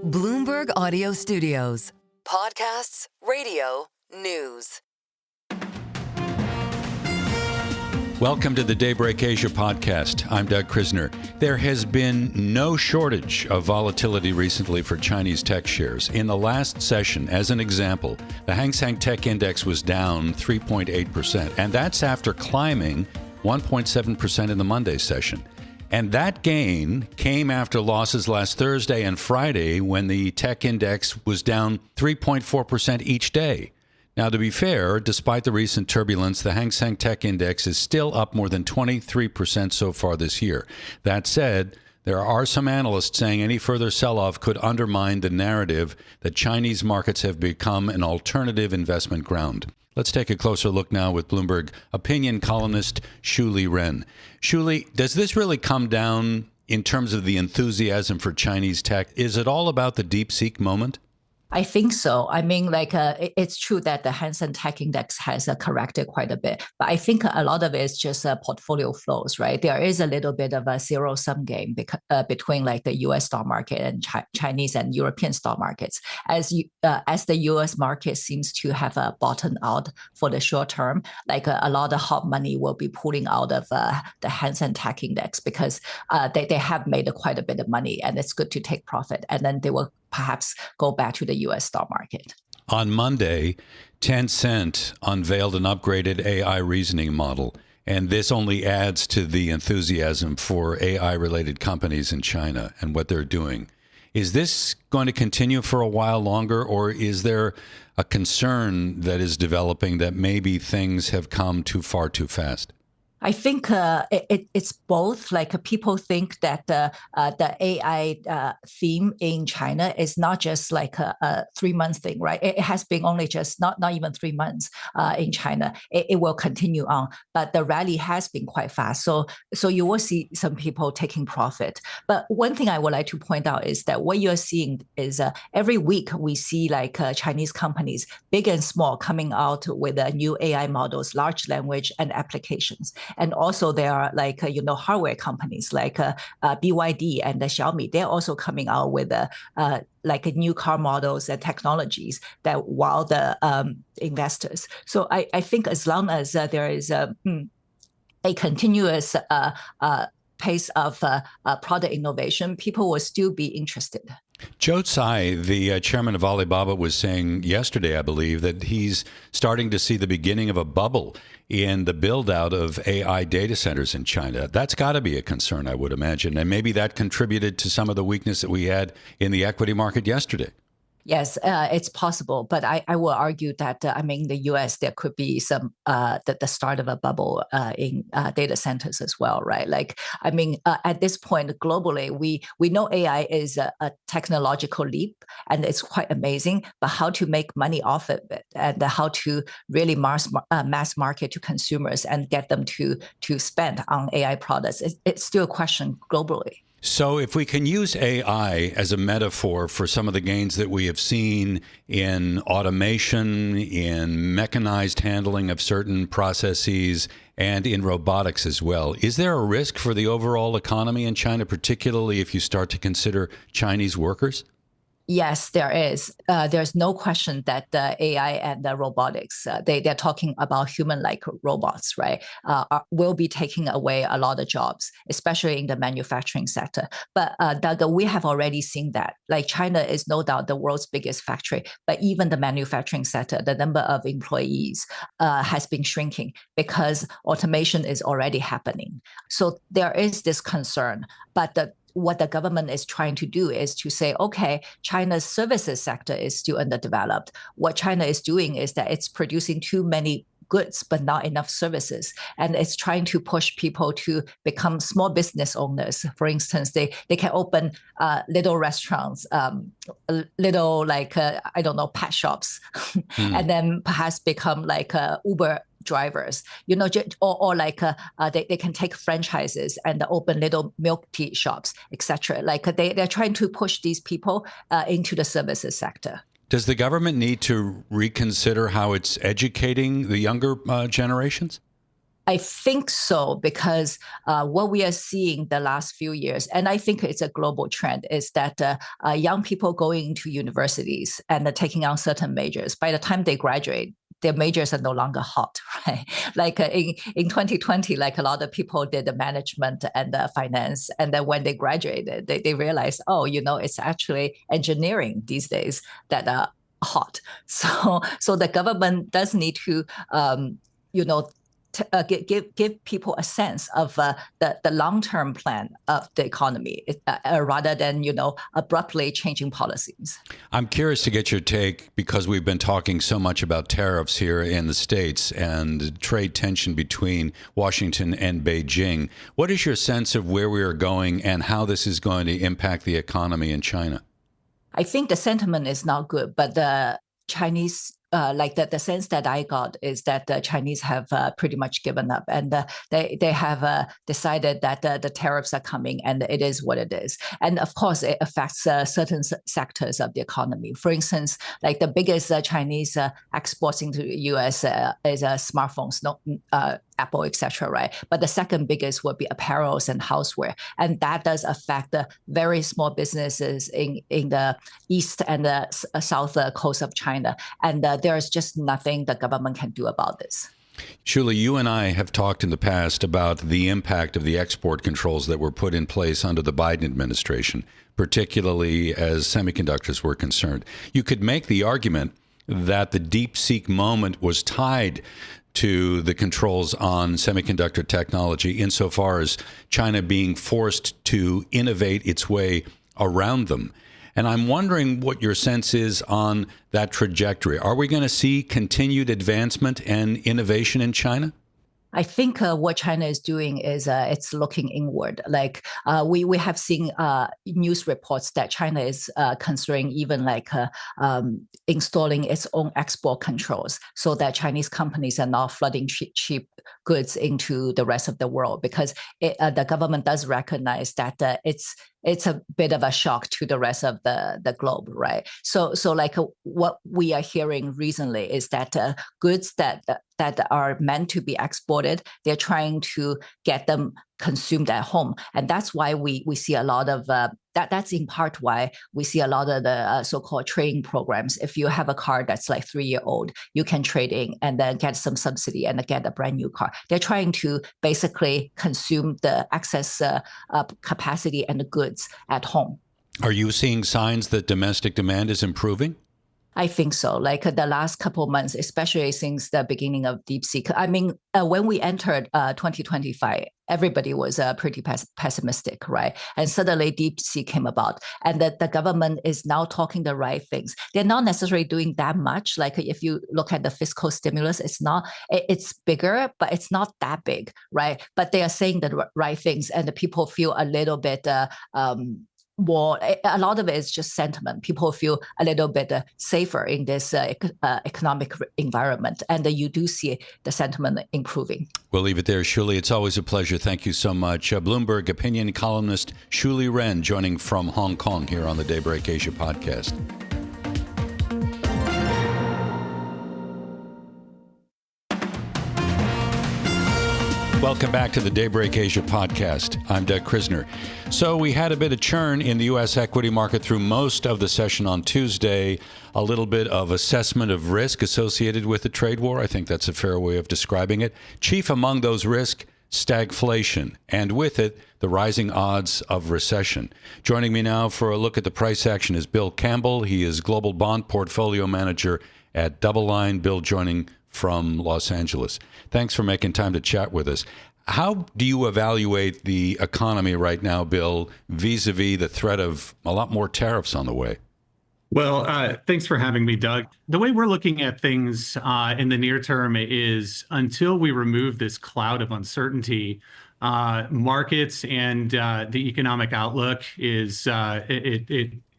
Bloomberg Audio Studios. Podcasts, radio, news. Welcome to the Daybreak Asia podcast. I'm Doug Krisner. There has been no shortage of volatility recently for Chinese tech shares. In the last session, as an example, the Hang Seng Tech Index was down 3.8%, and that's after climbing 1.7% in the Monday session. And that gain came after losses last Thursday and Friday when the tech index was down 3.4% each day. Now, to be fair, despite the recent turbulence, the Hang Seng Tech Index is still up more than 23% so far this year. That said, there are some analysts saying any further sell-off could undermine the narrative that Chinese markets have become an alternative investment ground. Let's take a closer look now with Bloomberg opinion columnist Shuli Ren. Shuli, does this really come down in terms of the enthusiasm for Chinese tech? Is it all about the DeepSeek moment? I think so. I mean, it's true that the Hang Seng Tech Index has corrected quite a bit, but I think a lot of it is just portfolio flows, right? There is a little bit of a zero-sum game between like the U.S. stock market and Chinese and European stock markets. As the U.S. market seems to have bottomed out for the short term, like a lot of hot money will be pulling out of the Hang Seng Tech Index because they have made quite a bit of money, and it's good to take profit, and then they will perhaps go back to the U.S. stock market. On Monday, Tencent unveiled an upgraded AI reasoning model, and this only adds to the enthusiasm for AI-related companies in China and what they're doing. Is this going to continue for a while longer, or is there a concern that is developing that maybe things have come too far too fast? I think it's both. Like people think that the AI theme in China is not just like a 3-month thing, right? It has been only just not even 3 months in China. It will continue on, but the rally has been quite fast. So you will see some people taking profit. But one thing I would like to point out is that what you're seeing is every week we see like Chinese companies, big and small, coming out with new AI models, large language and applications. And also there are like, hardware companies like BYD and Xiaomi. They're also coming out with like new car models and technologies that wow the investors. So I think as long as there is a continuous pace of product innovation, people will still be interested. Joe Tsai, the chairman of Alibaba, was saying yesterday, I believe, that he's starting to see the beginning of a bubble in the build out of AI data centers in China. That's got to be a concern, I would imagine. And maybe that contributed to some of the weakness that we had in the equity market yesterday. Yes, it's possible, but I will argue that in the U.S. there could be some the start of a bubble in data centers as well, right? Like at this point globally, we know AI is a technological leap and it's quite amazing, but how to make money off of it and how to really mass market to consumers and get them to spend on AI products, it's still a question globally. So if we can use AI as a metaphor for some of the gains that we have seen in automation, in mechanized handling of certain processes, and in robotics as well, is there a risk for the overall economy in China, particularly if you start to consider Chinese workers? Yes, there is. There's no question that the AI and the robotics, they're talking about human-like robots, right, will be taking away a lot of jobs, especially in the manufacturing sector. But we have already seen that. Like China is no doubt the world's biggest factory, but even the manufacturing sector, the number of employees has been shrinking because automation is already happening. So there is this concern, but what the government is trying to do is to say, okay, China's services sector is still underdeveloped. What China is doing is that it's producing too many goods, but not enough services. And it's trying to push people to become small business owners. For instance, they can open little restaurants, little pet shops, and then perhaps become like Uber drivers, or they can take franchises and open little milk tea shops, etc. Like they're trying to push these people into the services sector. Does the government need to reconsider how it's educating the younger generations? I think so, because what we are seeing the last few years, and I think it's a global trend, is that young people going to universities and taking on certain majors, by the time they graduate, their majors are no longer hot, right? Like in 2020, like a lot of people did the management and the finance, and then when they graduated, they realized, oh, it's actually engineering these days that are hot. So the government does need to, give people a sense of the long-term plan of the economy rather than, abruptly changing policies. I'm curious to get your take, because we've been talking so much about tariffs here in the States and trade tension between Washington and Beijing. What is your sense of where we are going and how this is going to impact the economy in China? I think the sentiment is not good, but the Chinese the sense that I got is that the Chinese have pretty much given up, and they have decided that the tariffs are coming, and it is what it is. And of course, it affects certain sectors of the economy. For instance, like the biggest Chinese exports into the U.S. is smartphones, Apple, etc. Right, but the second biggest would be apparels and houseware, and that does affect the very small businesses in the east and the south coast of China, and there's just nothing the government can do about this. Shuli, you and I have talked in the past about the impact of the export controls that were put in place under the Biden administration, particularly as semiconductors were concerned. You could make the argument that the DeepSeek moment was tied to the controls on semiconductor technology, insofar as China being forced to innovate its way around them. And I'm wondering what your sense is on that trajectory. Are we going to see continued advancement and innovation in China? I think what China is doing is it's looking inward. Like we have seen news reports that China is considering even installing its own export controls, so that Chinese companies are not flooding cheap goods into the rest of the world, because the government does recognize that it's a bit of a shock to the rest of the globe, right? So what we are hearing recently is that goods that are meant to be exported, they're trying to get them consumed at home, and that's why we see a lot of that's in part why we see a lot of the so-called trading programs. If you have a car that's like 3-year-old, you can trade in and then get some subsidy and get a brand new car. They're trying to basically consume the excess capacity and the goods at home. Are you seeing signs that domestic demand is improving? I think so. Like the last couple of months, especially since the beginning of DeepSeek. I mean, when we entered 2025, everybody was pretty pessimistic, right? And suddenly DeepSeek came about, and the government is now talking the right things. They're not necessarily doing that much. Like if you look at the fiscal stimulus, it's bigger, but it's not that big, right? But they are saying the right things, and the people feel a little bit more. A lot of it is just sentiment. People feel a little bit safer in this economic environment, and you do see the sentiment improving. We'll leave it there, Shuli. It's always a pleasure. Thank you so much. Bloomberg opinion columnist Shuli Ren joining from Hong Kong here on the Daybreak Asia podcast. Welcome back to the Daybreak Asia podcast. I'm Doug Krisner. So we had a bit of churn in the U.S. equity market through most of the session on Tuesday. A little bit of assessment of risk associated with the trade war. I think that's a fair way of describing it. Chief among those risks, stagflation, and with it, the rising odds of recession. Joining me now for a look at the price action is Bill Campbell. He is Global Bond Portfolio Manager at DoubleLine. Bill joining from Los Angeles. Thanks for making time to chat with us. How do you evaluate the economy right now, Bill, vis-a-vis the threat of a lot more tariffs on the way? Well, thanks for having me, Doug. The way we're looking at things in the near term is until we remove this cloud of uncertainty, markets and the economic outlook is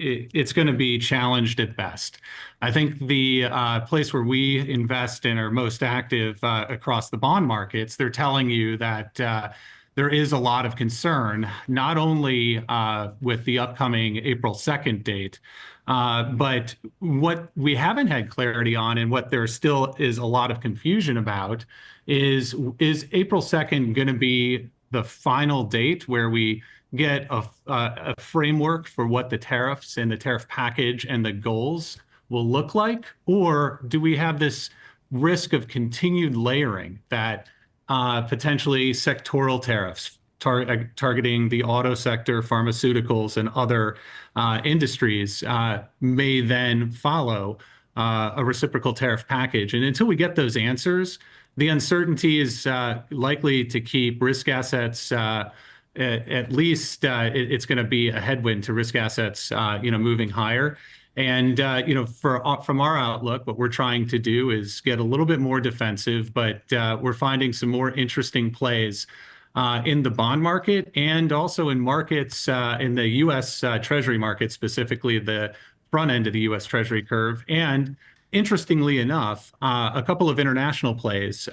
it's going to be challenged at best. I think the place where we invest and are most active across the bond markets, they're telling you that there is a lot of concern, not only with the upcoming April 2nd date, but what we haven't had clarity on and what there still is a lot of confusion about is April 2nd going to be the final date where we get a framework for what the tariffs and the tariff package and the goals will look like? Or do we have this risk of continued layering that potentially sectoral tariffs targeting the auto sector, pharmaceuticals, and other industries may then follow a reciprocal tariff package? And until we get those answers, the uncertainty is likely to keep risk assets, at least it's going to be a headwind to risk assets, moving higher. And, from our outlook, what we're trying to do is get a little bit more defensive, but we're finding some more interesting plays in the bond market and also in markets in the U.S. Treasury market, specifically the front end of the U.S. Treasury curve. And interestingly enough, a couple of international plays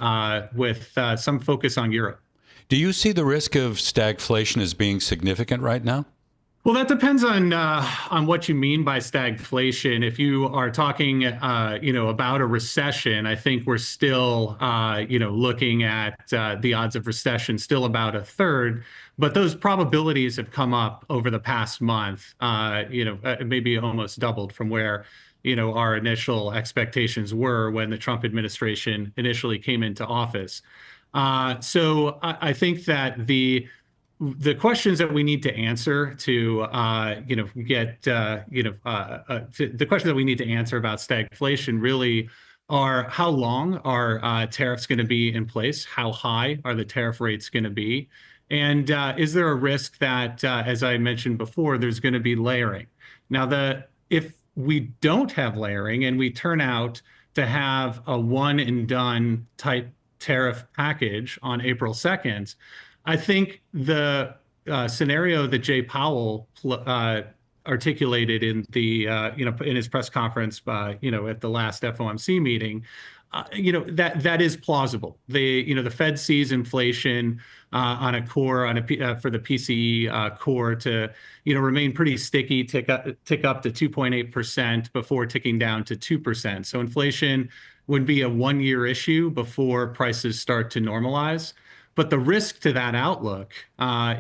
with some focus on Europe. Do you see the risk of stagflation as being significant right now? Well, that depends on what you mean by stagflation. If you are talking, about a recession, I think we're still, looking at the odds of recession still about a third. But those probabilities have come up over the past month, maybe almost doubled from where, our initial expectations were when the Trump administration initially came into office. So I think that the questions that we need to answer to the questions that we need to answer about stagflation really are: how long are tariffs going to be in place? How high are the tariff rates going to be? And is there a risk that, as I mentioned before, there's going to be layering? Now, if we don't have layering and we turn out to have a one and done type tariff package on April 2nd, I think the scenario that Jay Powell articulated in the in his press conference, at the last FOMC meeting, that is plausible. The Fed sees inflation on a core for the PCE core to remain pretty sticky, tick up to 2.8% before ticking down to 2%. So inflation would be a 1-year issue before prices start to normalize. But the risk to that outlook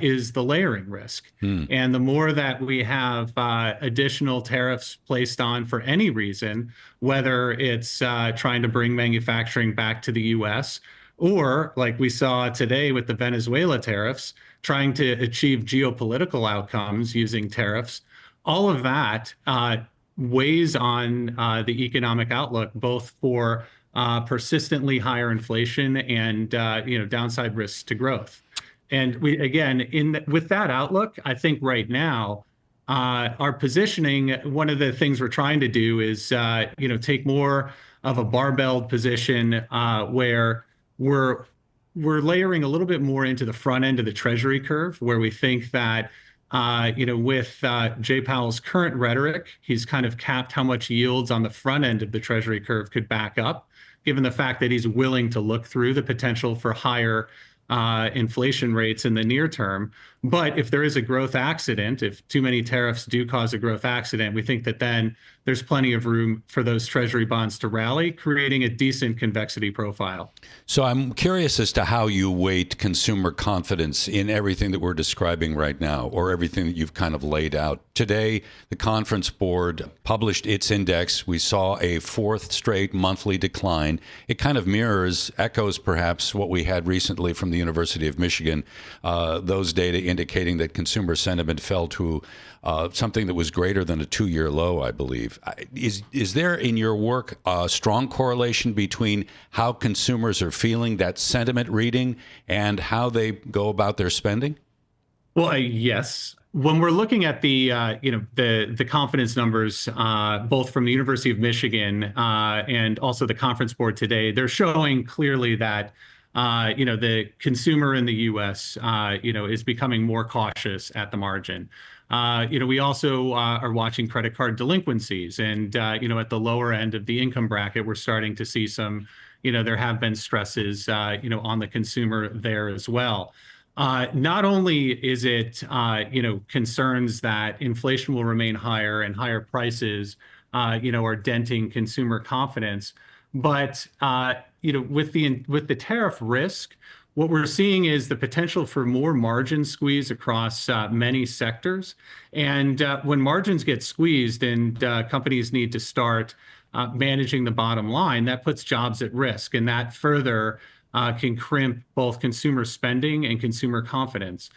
is the layering risk. And the more that we have additional tariffs placed on for any reason, whether it's trying to bring manufacturing back to the U.S., or like we saw today with the Venezuela tariffs, trying to achieve geopolitical outcomes using tariffs, all of that weighs on the economic outlook, both for persistently higher inflation and downside risks to growth. And we, again, with that outlook, I think right now our positioning, one of the things we're trying to do is take more of a barbelled position where we're layering a little bit more into the front end of the Treasury curve, where we think that with Jay Powell's current rhetoric, he's kind of capped how much yields on the front end of the Treasury curve could back up, given the fact that he's willing to look through the potential for higher inflation rates in the near term. But if there is a growth accident, if too many tariffs do cause a growth accident, we think that then there's plenty of room for those Treasury bonds to rally, creating a decent convexity profile. So I'm curious as to how you weight consumer confidence in everything that we're describing right now, or everything that you've kind of laid out. Today, the Conference Board published its index. We saw a fourth straight monthly decline. It kind of echoes perhaps what we had recently from the University of Michigan, those data indicating that consumer sentiment fell to something that was greater than a 2-year low, I believe. Is there in your work a strong correlation between how consumers are feeling, that sentiment reading, and how they go about their spending? Well, yes. When we're looking at the confidence numbers, both from the University of Michigan and also the Conference Board today, they're showing clearly that the consumer in the U.S. Is becoming more cautious at the margin. We also are watching credit card delinquencies, and at the lower end of the income bracket, we're starting to see some, there have been stresses, on the consumer there as well. Not only is it, concerns that inflation will remain higher and higher prices, are denting consumer confidence, but with the tariff risk, what we're seeing is the potential for more margin squeeze across many sectors. And when margins get squeezed and companies need to start managing the bottom line, that puts jobs at risk, and that further can crimp both consumer spending and consumer confidence.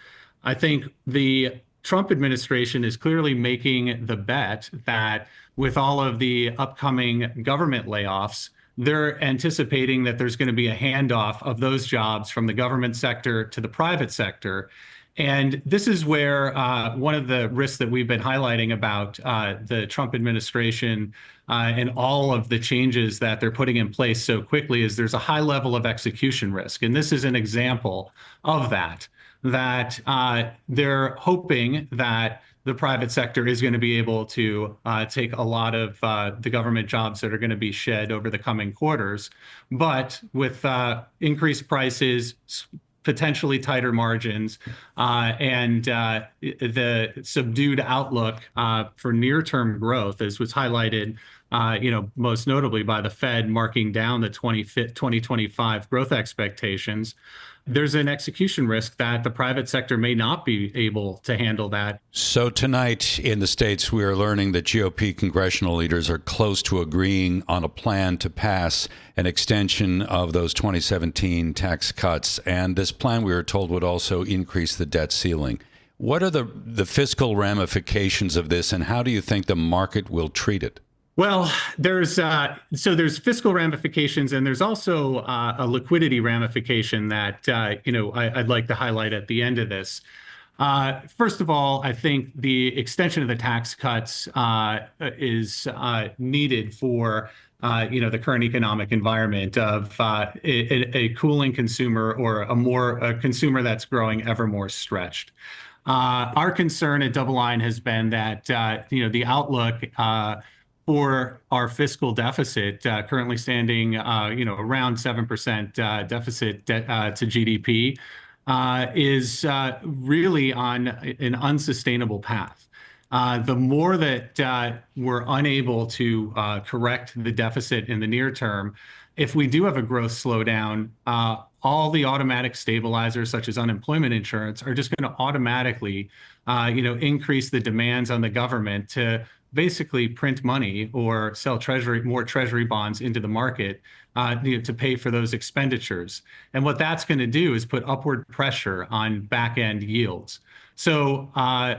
I think the Trump administration is clearly making the bet that with all of the upcoming government layoffs, they're anticipating that there's going to be a handoff of those jobs from the government sector to the private sector. And this is where one of the risks that we've been highlighting about the Trump administration and all of the changes that they're putting in place so quickly is there's a high level of execution risk. And this is an example of that they're hoping that the private sector is going to be able to take a lot of the government jobs that are going to be shed over the coming quarters. But with increased prices, potentially tighter margins, and the subdued outlook for near-term growth, as was highlighted, most notably by the Fed marking down the 2025 growth expectations, there's an execution risk that the private sector may not be able to handle that. So tonight in the States, we are learning that GOP congressional leaders are close to agreeing on a plan to pass an extension of those 2017 tax cuts. And this plan, we were told, would also increase the debt ceiling. What are the fiscal ramifications of this, and how do you think the market will treat it? Well, there's fiscal ramifications, and there's also a liquidity ramification that I'd like to highlight at the end of this. First of all, I think the extension of the tax cuts is needed for the current economic environment of a cooling consumer or a consumer that's growing ever more stretched. Our concern at DoubleLine has been that the outlook for our fiscal deficit, currently standing, around 7% deficit to GDP, is really on an unsustainable path. The more that we're unable to correct the deficit in the near term, if we do have a growth slowdown, all the automatic stabilizers, such as unemployment insurance, are just going to automatically, increase the demands on the government to basically print money or sell more treasury bonds into the market to pay for those expenditures. And what that's going to do is put upward pressure on back-end yields. So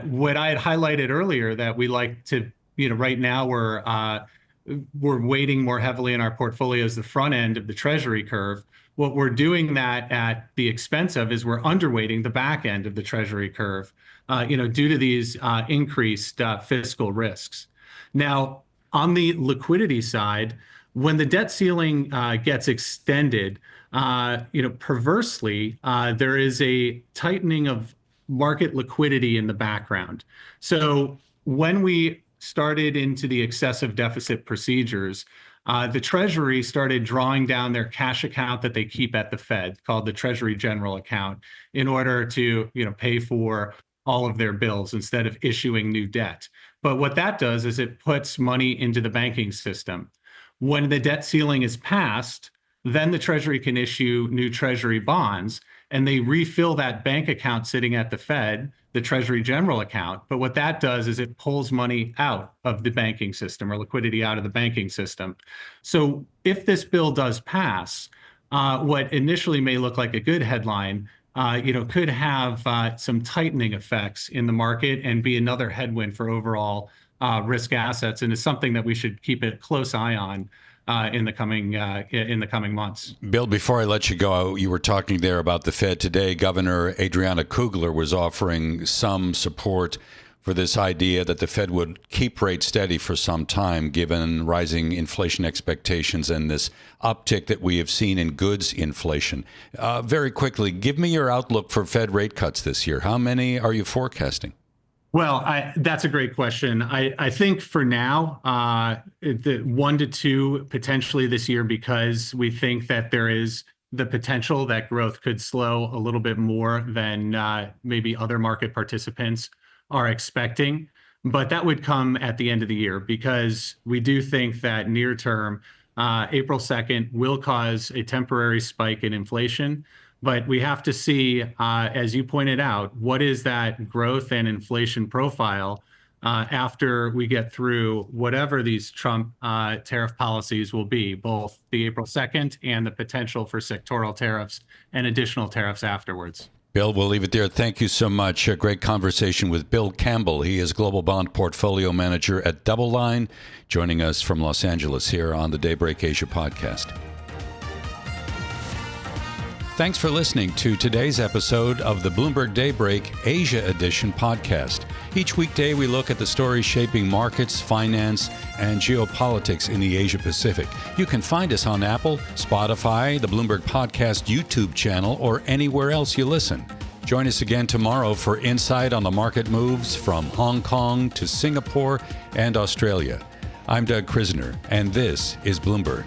what I had highlighted earlier, that we like to, right now we're weighting more heavily in our portfolios the front end of the treasury curve. What we're doing that at the expense of is we're underweighting the back end of the treasury curve, due to these increased fiscal risks. Now, on the liquidity side, when the debt ceiling gets extended, perversely, there is a tightening of market liquidity in the background. So when we started into the excessive deficit procedures, the Treasury started drawing down their cash account that they keep at the Fed, called the Treasury General Account, in order to pay for all of their bills instead of issuing new debt. But what that does is it puts money into the banking system. When the debt ceiling is passed, then the Treasury can issue new Treasury bonds, and they refill that bank account sitting at the Fed, the Treasury General Account. But what that does is it pulls money out of the banking system, or liquidity out of the banking system. So if this bill does pass, what initially may look like a good headline, could have some tightening effects in the market and be another headwind for overall risk assets, and is something that we should keep a close eye on in the coming months. Bill, before I let you go, you were talking there about the Fed today. Governor Adriana Kugler was offering some support for this idea that the Fed would keep rates steady for some time, given rising inflation expectations and this uptick that we have seen in goods inflation. Very quickly, give me your outlook for Fed rate cuts this year. How many are you forecasting? Well, that's a great question. I think for now, the 1 to 2 potentially this year, because we think that there is the potential that growth could slow a little bit more than maybe other market participants are expecting. But that would come at the end of the year, because we do think that near term, April 2nd will cause a temporary spike in inflation. But we have to see, as you pointed out, what is that growth and inflation profile after we get through whatever these Trump tariff policies will be, both the April 2nd and the potential for sectoral tariffs and additional tariffs afterwards. Bill, we'll leave it there. Thank you so much. A great conversation with Bill Campbell. He is Global Bond Portfolio Manager at DoubleLine, joining us from Los Angeles here on the Daybreak Asia podcast. Thanks for listening to today's episode of the Bloomberg Daybreak Asia Edition podcast. Each weekday, we look at the stories shaping markets, finance, and geopolitics in the Asia Pacific. You can find us on Apple, Spotify, the Bloomberg Podcast YouTube channel, or anywhere else you listen. Join us again tomorrow for insight on the market moves from Hong Kong to Singapore and Australia. I'm Doug Krisner, and this is Bloomberg.